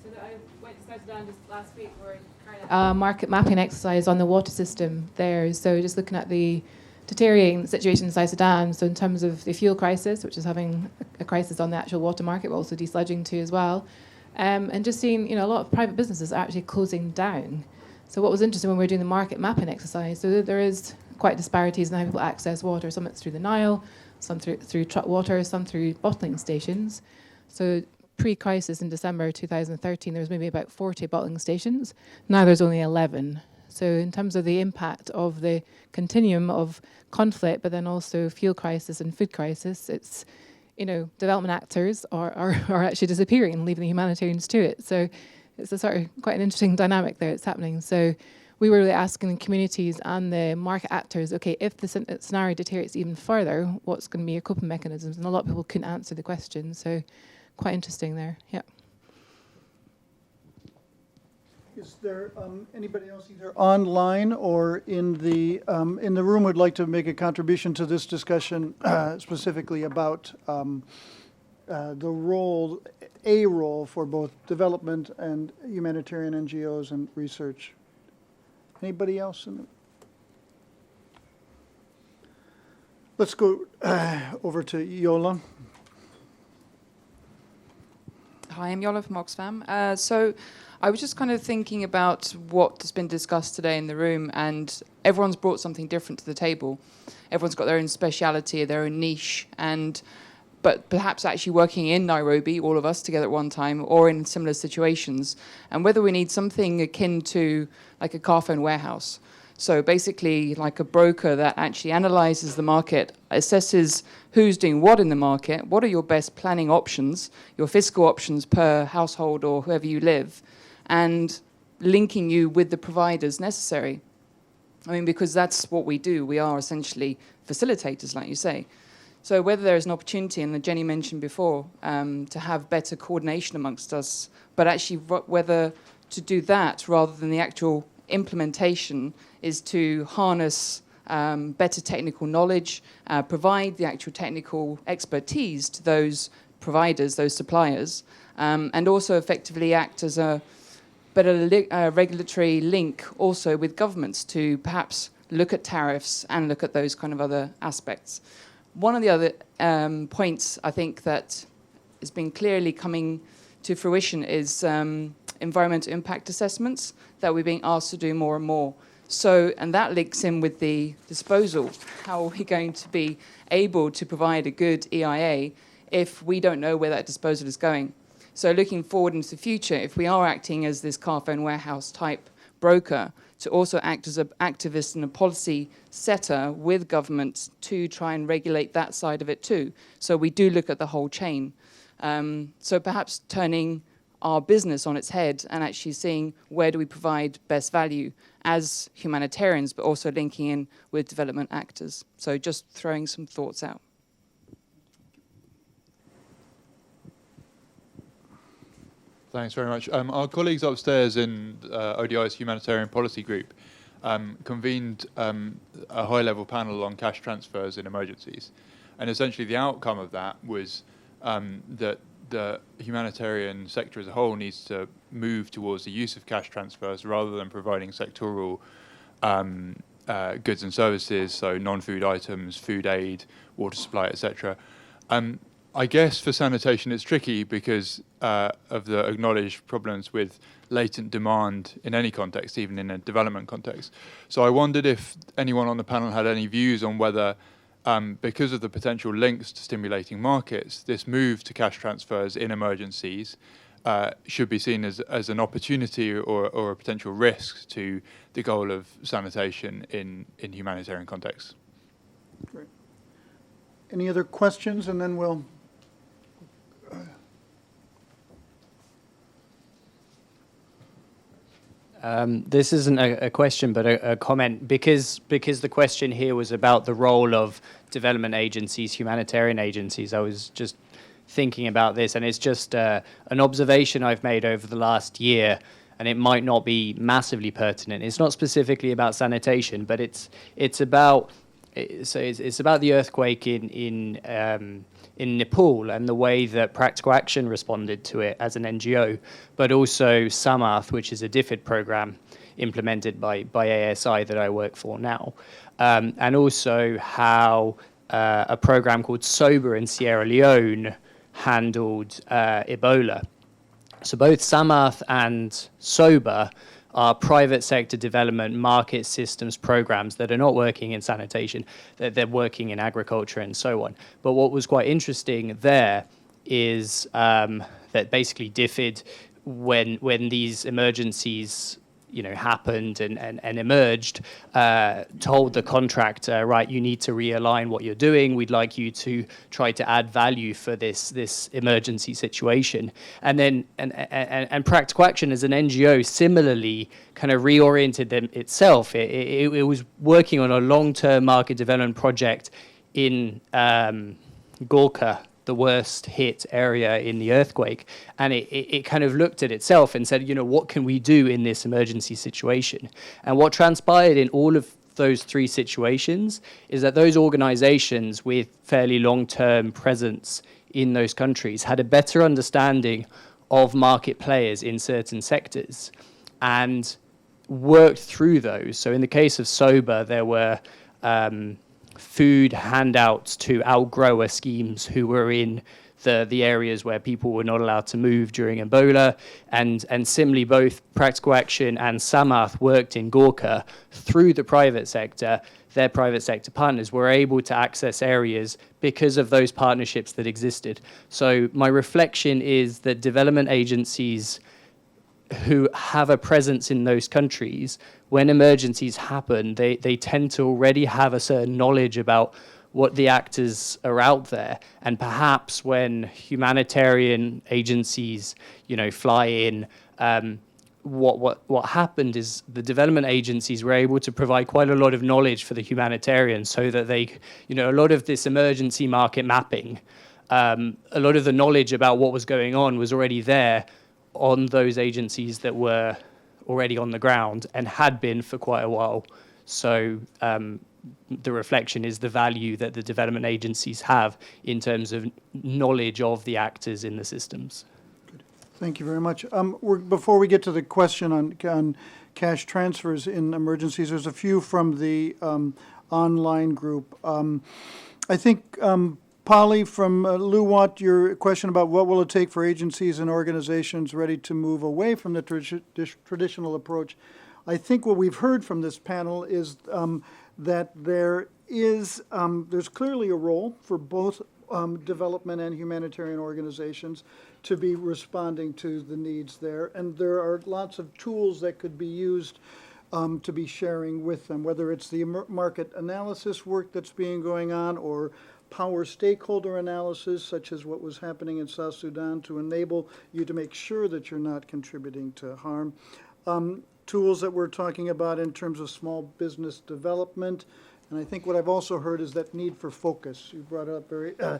So I went to South Sudan just last week. We're carrying out a market mapping exercise on the water system there. So just looking at the deteriorating situation in South Sudan. So in terms of the fuel crisis, which is having a crisis on the actual water market, but also desludging too as well. And just seeing, a lot of private businesses are actually closing down. So what was interesting when we were doing the market mapping exercise, so there is quite disparities in how people access water. Some it's through the Nile, some through truck water, some through bottling stations. So pre-crisis in December 2013, there was maybe about 40 bottling stations. Now there's only 11. So in terms of the impact of the continuum of conflict, but then also fuel crisis and food crisis, it's, development actors are actually disappearing and leaving the humanitarians to it. So it's a sort of quite an interesting dynamic there that's happening. So we were really asking the communities and the market actors, okay, if the scenario deteriorates even further, what's going to be your coping mechanisms? And a lot of people couldn't answer the question. So quite interesting there, yeah. Is there anybody else either online or in the room would like to make a contribution to this discussion specifically about the role for both development and humanitarian NGOs and research? Anybody else? Let's go over to Yola. Hi, I'm Yola from Oxfam. So I was just kind of thinking about what has been discussed today in the room, and everyone's brought something different to the table. Everyone's got their own speciality, their own niche, but perhaps actually working in Nairobi, all of us together at one time, or in similar situations, and whether we need something akin to like a car phone warehouse. So basically like a broker that actually analyzes the market, assesses who's doing what in the market, what are your best planning options, your fiscal options per household or whoever you live, and linking you with the providers necessary. I mean, because that's what we do. We are essentially facilitators, like you say. So whether there is an opportunity, and Jenny mentioned before, to have better coordination amongst us, but actually whether to do that rather than the actual implementation is to harness better technical knowledge, provide the actual technical expertise to those providers, those suppliers, and also effectively act as a better regulatory link also with governments to perhaps look at tariffs and look at those kind of other aspects. One of the other points I think that has been clearly coming to fruition is environmental impact assessments that we're being asked to do more and more. So, and that links in with the disposal. How are we going to be able to provide a good EIA if we don't know where that disposal is going? So looking forward into the future, if we are acting as this car phone warehouse type broker, to also act as an activist and a policy setter with government to try and regulate that side of it too. So we do look at the whole chain. So perhaps turning our business on its head and actually seeing where do we provide best value as humanitarians, but also linking in with development actors. So just throwing some thoughts out. Thanks very much. Our colleagues upstairs in ODI's Humanitarian Policy Group convened a high-level panel on cash transfers in emergencies. And essentially the outcome of that was that the humanitarian sector as a whole needs to move towards the use of cash transfers rather than providing sectoral goods and services, so non-food items, food aid, water supply, etc. I guess for sanitation it's tricky because of the acknowledged problems with latent demand in any context, even in a development context. So I wondered if anyone on the panel had any views on whether, because of the potential links to stimulating markets, this move to cash transfers in emergencies should be seen as an opportunity or a potential risk to the goal of sanitation in humanitarian contexts. Great. Any other questions? And then we'll... This isn't a question, but a comment, because the question here was about the role of development agencies, humanitarian agencies. I was just thinking about this, and it's just an observation I've made over the last year, and it might not be massively pertinent. It's not specifically about sanitation, but it's about the earthquake in in Nepal and the way that Practical Action responded to it as an NGO, but also Samath, which is a DFID program implemented by ASI that I work for now, and also how a program called SOBER in Sierra Leone handled Ebola. So both Samath and SOBER are private sector development market systems programs that are not working in sanitation, that they're working in agriculture and so on. But what was quite interesting there is that basically DFID, when these emergencies happened and emerged, told the contractor, right, you need to realign what you're doing. We'd like you to try to add value for this emergency situation. And then and Practical Action as an NGO similarly kind of reoriented them itself. It was working on a long-term market development project in Gorkha, the worst hit area in the earthquake, and it kind of looked at itself and said, what can we do in this emergency situation? And what transpired in all of those three situations is that those organizations with fairly long-term presence in those countries had a better understanding of market players in certain sectors and worked through those. So in the case of SOBER, there were food handouts to outgrower schemes who were in the areas where people were not allowed to move during Ebola. And similarly, both Practical Action and Samath worked in Gorkha through the private sector. Their private sector partners were able to access areas because of those partnerships that existed. So my reflection is that development agencies who have a presence in those countries, when emergencies happen, they tend to already have a certain knowledge about what the actors are out there. And perhaps when humanitarian agencies, fly in, what happened is the development agencies were able to provide quite a lot of knowledge for the humanitarians so that they, a lot of this emergency market mapping, a lot of the knowledge about what was going on was already there on those agencies that were already on the ground and had been for quite a while. So the reflection is the value that the development agencies have in terms of knowledge of the actors in the systems. Good. Thank you very much. Before we get to the question on cash transfers in emergencies, there's a few from the online group. I think Polly from Luwat, your question about what will it take for agencies and organizations ready to move away from the traditional approach. I think what we've heard from this panel is that there's clearly a role for both development and humanitarian organizations to be responding to the needs there. And there are lots of tools that could be used to be sharing with them, whether it's the market analysis work that's going on or power stakeholder analysis, such as what was happening in South Sudan, to enable you to make sure that you're not contributing to harm. Tools that we're talking about in terms of small business development. And I think what I've also heard is that need for focus. You brought up the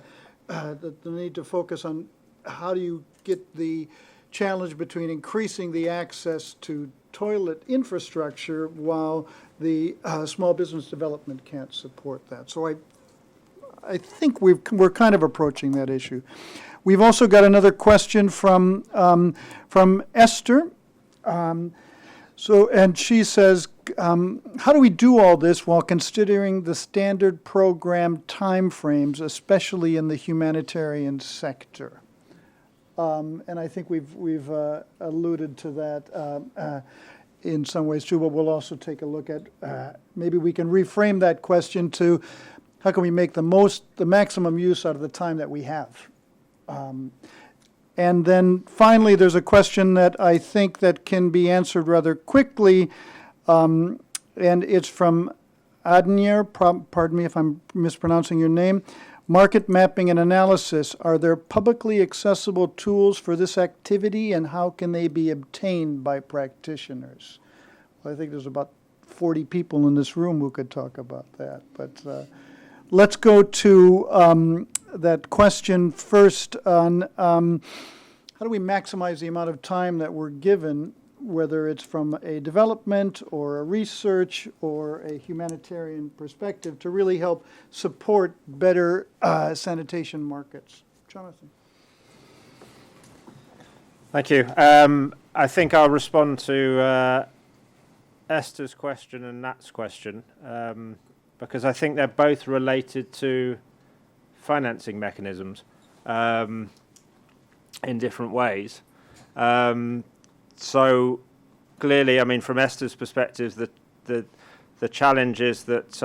need to focus on how do you get the challenge between increasing the access to toilet infrastructure while the small business development can't support that. So I think we're kind of approaching that issue. We've also got another question from Esther. And she says, how do we do all this while considering the standard program timeframes, especially in the humanitarian sector? And I think we've alluded to that in some ways too, but we'll also take a look at maybe we can reframe that question to how can we make the maximum use out of the time that we have? And then finally, there's a question that I think that can be answered rather quickly, and it's from Adnier, pardon me if I'm mispronouncing your name. Market mapping and analysis, are there publicly accessible tools for this activity, and how can they be obtained by practitioners? Well, I think there's about 40 people in this room who could talk about that, but let's go to that question first on how do we maximize the amount of time that we're given whether it's from a development or a research or a humanitarian perspective, to really help support better sanitation markets. Jonathan. Thank you. I think I'll respond to Esther's question and Nat's question, because I think they're both related to financing mechanisms in different ways. So clearly, I mean, from Esther's perspective, the challenge is that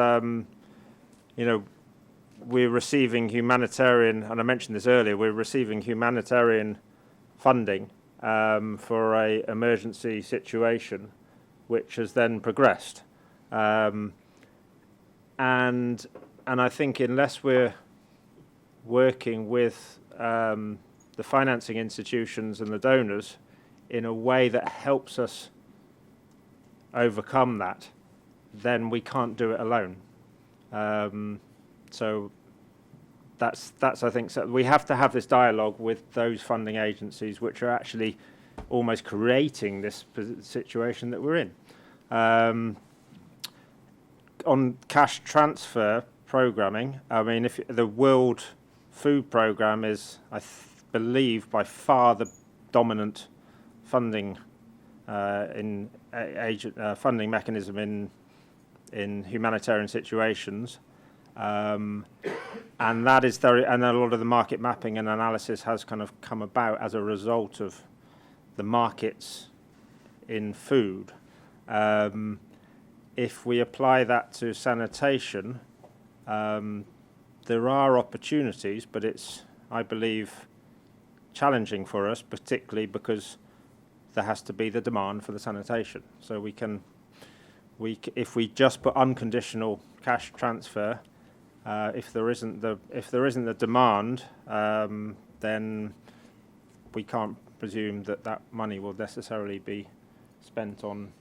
we're receiving humanitarian, and I mentioned this earlier, we're receiving humanitarian funding for a emergency situation, which has then progressed, and I think unless we're working with the financing institutions and the donors in a way that helps us overcome that, then we can't do it alone. So that's I think, so we have to have this dialogue with those funding agencies which are actually almost creating this situation that we're in. On cash transfer programming, I mean, if the World Food Programme is, I believe, by far the dominant funding funding mechanism in humanitarian situations, and that is and a lot of the market mapping and analysis has kind of come about as a result of the markets in food. If we apply that to sanitation, there are opportunities, but it's, I believe, challenging for us, particularly because there has to be the demand for the sanitation. So if we just put unconditional cash transfer, if there isn't the demand, then we can't presume that money will necessarily be spent on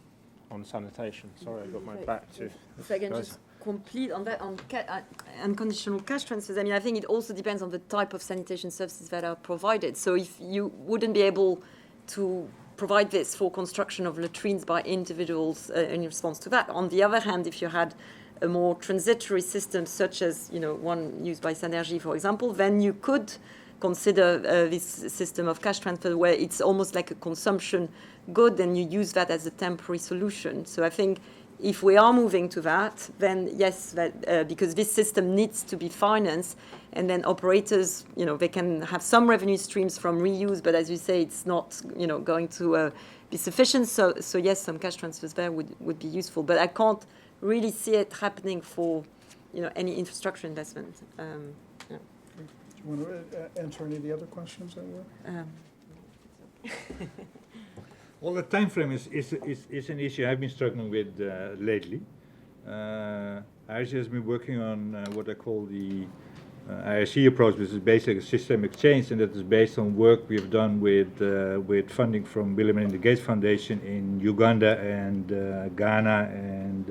sanitation. Sorry, I got my back to. If I can just complete on that, on unconditional cash transfers, I mean, I think it also depends on the type of sanitation services that are provided. So if you wouldn't be able to provide this for construction of latrines by individuals in response to that. On the other hand, if you had a more transitory system, such as one used by Sanergy, for example, then you could consider this system of cash transfer where it's almost like a consumption good, and you use that as a temporary solution. So I think if we are moving to that, then yes, that, because this system needs to be financed, and then operators, they can have some revenue streams from reuse, but as you say, it's not, going to be sufficient. So yes, some cash transfers there would be useful, but I can't really see it happening for, any infrastructure investment. Do you want to answer any of the other questions that were? Well, the time frame is an issue I've been struggling with lately. IRC has been working on what I call the IRC approach, which is basically a systemic change, and that is based on work we have done with funding from Bill and Melinda Gates Foundation in Uganda and Ghana and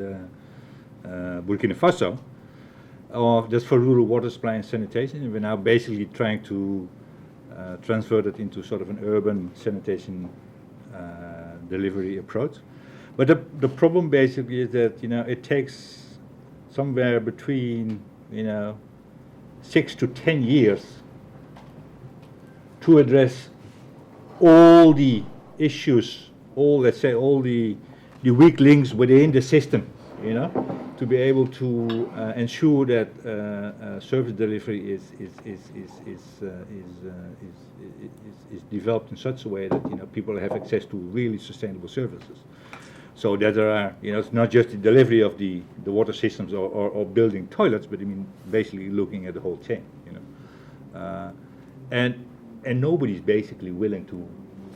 Burkina Faso. That's for rural water supply and sanitation, and we're now basically trying to transfer that into sort of an urban sanitation delivery approach. But the problem basically is that it takes somewhere between 6 to 10 years to address all the issues, all the weak links within the system, to be able to ensure that service delivery is developed in such a way that people have access to really sustainable services. So that there are, it's not just the delivery of the water systems or building toilets, but I mean basically looking at the whole chain, and nobody's basically willing to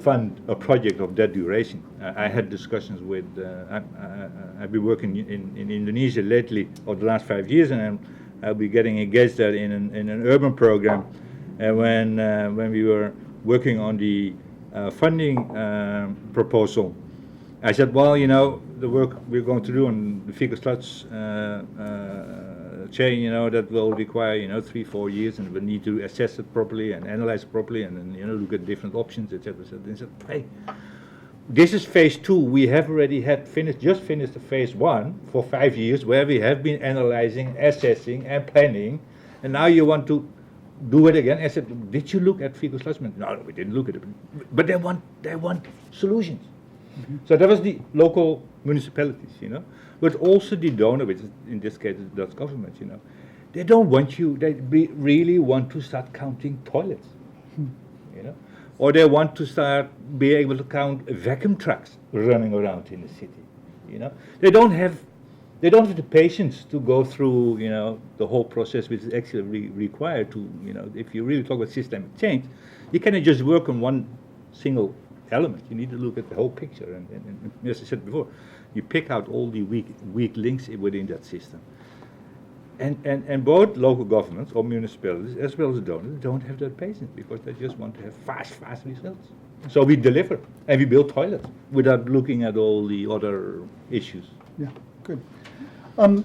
fund a project of that duration. I had discussions with, I've been working in Indonesia lately over the last 5 years, and I'll be getting engaged there in an urban program. And when we were working on the funding proposal, I said, well, the work we're going to do on the Fieke Sluts chain, that will require, 3-4 years, and we need to assess it properly and analyze it properly, and then, look at different options, etc. So they said, hey, this is phase 2. We have already just finished the phase 1 for 5 years, where we have been analyzing, assessing, and planning, and now you want to do it again. I said, did you look at fecal sludge management? No, we didn't look at it. But they want solutions. So that was the local municipalities, but also the donor, which is in this case the Dutch government, They don't want you. They really want to start counting toilets, or they want to start be able to count vacuum trucks running around in the city. They don't have the patience to go through the whole process, which is actually required to if you really talk about systemic change, you cannot just work on one single element. You need to look at the whole picture, and as I said before, you pick out all the weak links within that system. And both local governments or municipalities as well as donors don't have that patience, because they just want to have fast results. So we deliver and we build toilets without looking at all the other issues. Yeah, good. I'm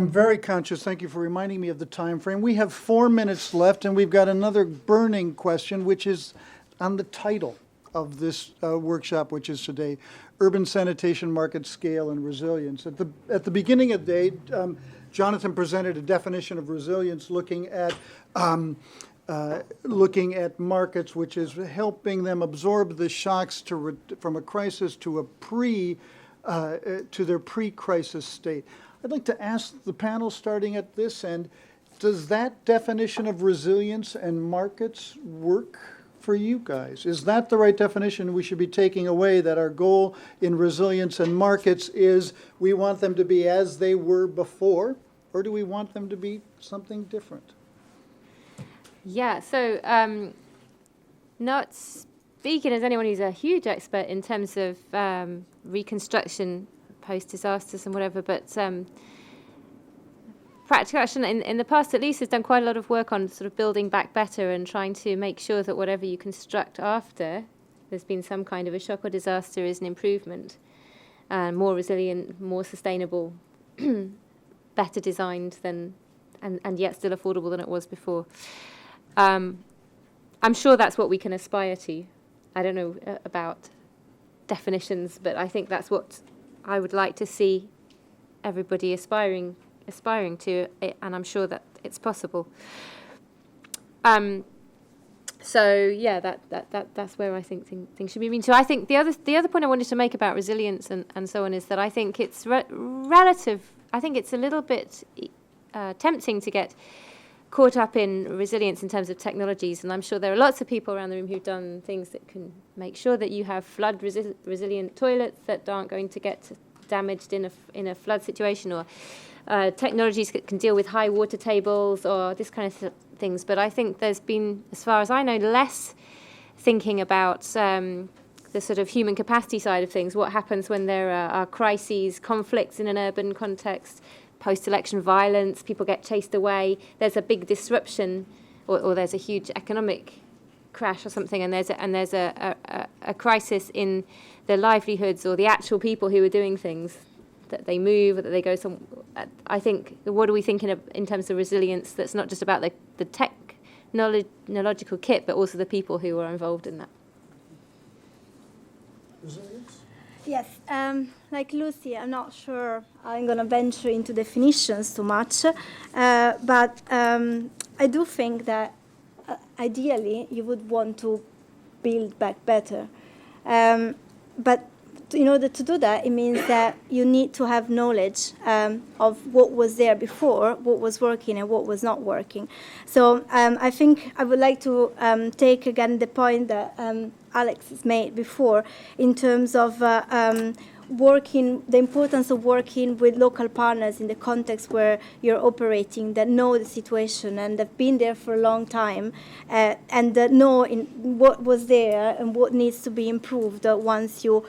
very conscious, thank you for reminding me of the time frame. We have 4 minutes left, and we've got another burning question, which is on the title of this workshop, which is today, Urban Sanitation Market Scale and Resilience. At the beginning of the day, Jonathan presented a definition of resilience looking at markets, which is helping them absorb the shocks from a crisis to to their pre-crisis state. I'd like to ask the panel, starting at this end, does that definition of resilience and markets work for you guys? Is that the right definition we should be taking away, that our goal in resilience and markets is we want them to be as they were before, or do we want them to be something different? Yeah, so not speaking as anyone who's a huge expert in terms of reconstruction post-disasters and whatever, but practical action in the past at least has done quite a lot of work on sort of building back better and trying to make sure that whatever you construct after there's been some kind of a shock or disaster is an improvement, more resilient, more sustainable, better designed than, and yet still affordable than it was before. I'm sure that's what we can aspire to. I don't know about definitions, but I think that's what I would like to see everybody aspiring to, and I'm sure that it's possible. So yeah, that's where I think things should be moving to. I think the other point I wanted to make about resilience and so on is that I think it's relative. I think it's a little bit tempting to get caught up in resilience in terms of technologies, and I'm sure there are lots of people around the room who've done things that can make sure that you have flood resilient toilets that aren't going to get damaged in a flood situation, or technologies that can deal with high water tables or this kind of things. But I think there's been, as far as I know, less thinking about the sort of human capacity side of things. What happens when there are crises, conflicts in an urban context, post-election violence, people get chased away, there's a big disruption, or there's a huge economic crash or something, and there's a crisis in the livelihoods or the actual people who are doing things, that they move or that they go some. I think, what are we thinking of in terms of resilience that's not just about the technological kit, but also the people who are involved in that? Resilience? Yes, like Lucy, I'm not sure I'm going to venture into definitions too much, but I do think that ideally you would want to build back better. But in order to do that, it means that you need to have knowledge of what was there before, what was working and what was not working. So I think I would like to take again the point that Alex has made before in terms of the importance of working with local partners in the context where you're operating, that know the situation and have been there for a long time, and that know what was there and what needs to be improved once you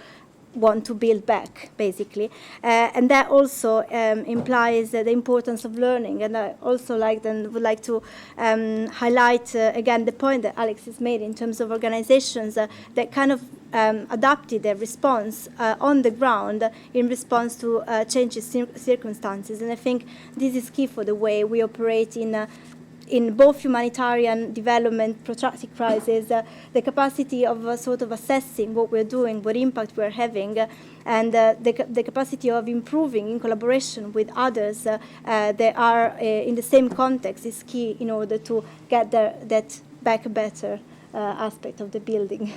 want to build back, basically. And that also implies the importance of learning. And I also would like to highlight again the point that Alex has made in terms of organizations that kind of adapted their response on the ground in response to changing circumstances. And I think this is key for the way we operate in in both humanitarian development, protracted crisis, the capacity of sort of assessing what we're doing, what impact we're having, and the capacity of improving in collaboration with others that are in the same context is key in order to get that back better aspect of the building.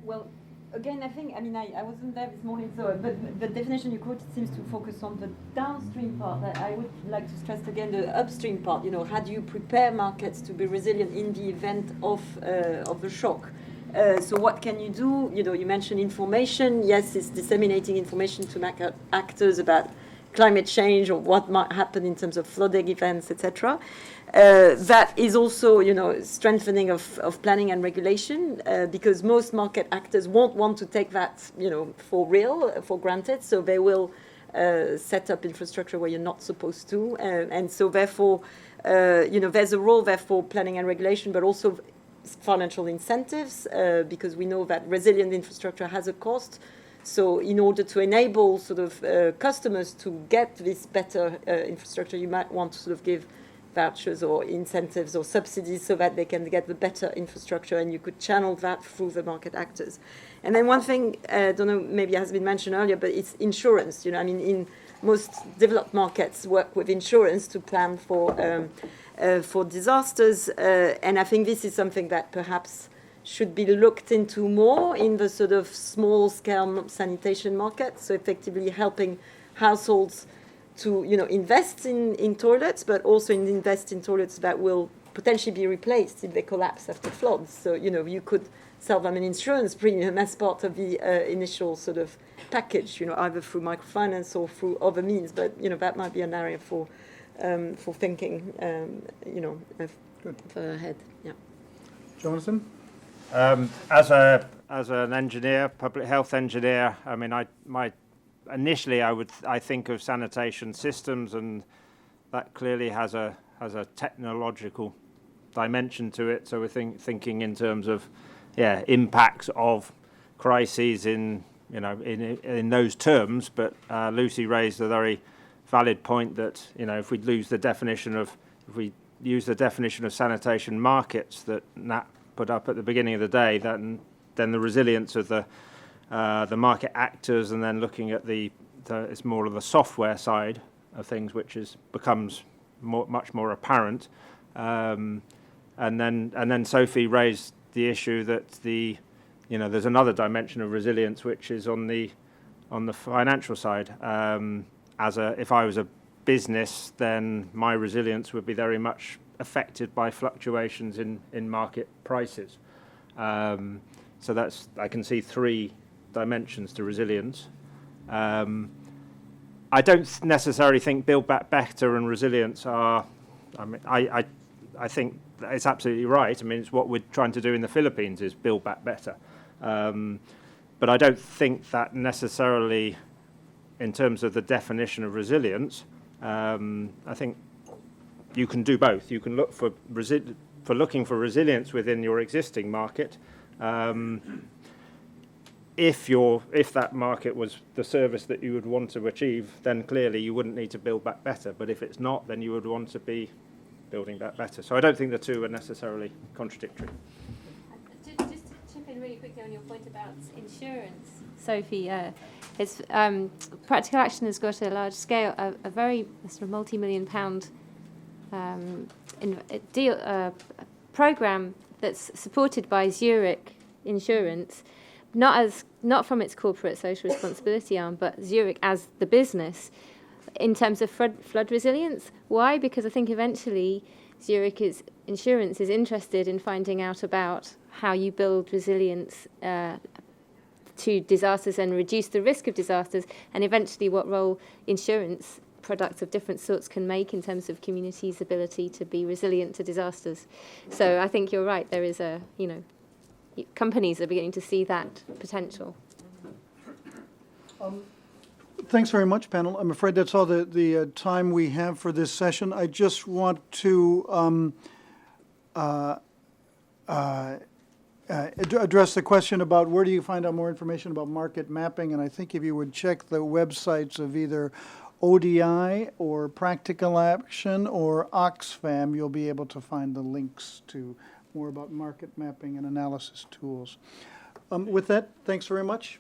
Well, again, I think, I wasn't there this morning, so, but the definition you quoted seems to focus on the downstream part. I would like to stress again the upstream part. How do you prepare markets to be resilient in the event of the shock? So what can you do? You mentioned information. Yes, it's disseminating information to actors about climate change or what might happen in terms of flooding events, etc. That is also, strengthening of planning and regulation, because most market actors won't want to take that, for real, for granted. So they will set up infrastructure where you're not supposed to, and so therefore, there's a role there for planning and regulation, but also financial incentives, because we know that resilient infrastructure has a cost. So in order to enable sort of customers to get this better infrastructure, you might want to sort of give vouchers or incentives or subsidies so that they can get the better infrastructure, and you could channel that through the market actors. And then one thing, I don't know, maybe it has been mentioned earlier, but it's insurance. In most developed markets work with insurance to plan for disasters, and I think this is something that perhaps should be looked into more in the sort of small-scale sanitation market, so effectively helping households to invest in toilets, but also invest in toilets that will potentially be replaced if they collapse after floods. So you could sell them an insurance premium as part of the initial sort of package, either through microfinance or through other means. But that might be an area for thinking, further ahead. Yeah. Jonathan? As an engineer, public health engineer, initially I think of sanitation systems, and that clearly has a technological dimension to it. So we're thinking in terms of impacts of crises in those terms. But Lucy raised a very valid point that if we use the definition of sanitation markets that Nat put up at the beginning of the day, then the resilience of the market actors, and then looking at it's more of the software side of things, which becomes much more apparent. And then Sophie raised the issue that there's another dimension of resilience, which is on the financial side. If I was a business, then my resilience would be very much affected by fluctuations in market prices. So I can see three dimensions to resilience. I don't necessarily think Build Back Better and resilience are. I think it's absolutely right. It's what we're trying to do in the Philippines is build back better. But I don't think that necessarily, in terms of the definition of resilience, I think you can do both. You can look for looking for resilience within your existing market. If that market was the service that you would want to achieve, then clearly you wouldn't need to build back better. But if it's not, then you would want to be building back better. So I don't think the two are necessarily contradictory. Just to chip in really quickly on your point about insurance, Sophie, Practical Action has got a large scale, a very sort of multi-million pound program that's supported by Zurich Insurance, not from its corporate social responsibility arm, but Zurich as the business, in terms of flood resilience. Why? Because I think eventually Zurich Insurance is interested in finding out about how you build resilience to disasters and reduce the risk of disasters, and eventually what role insurance products of different sorts can make in terms of communities' ability to be resilient to disasters. So I think you're right. There is companies are beginning to see that potential. Thanks very much, panel. I'm afraid that's all the time we have for this session. I just want to address the question about where do you find out more information about market mapping, and I think if you would check the websites of either ODI or Practical Action or Oxfam, you'll be able to find the links to more about market mapping and analysis tools. With that, thanks very much.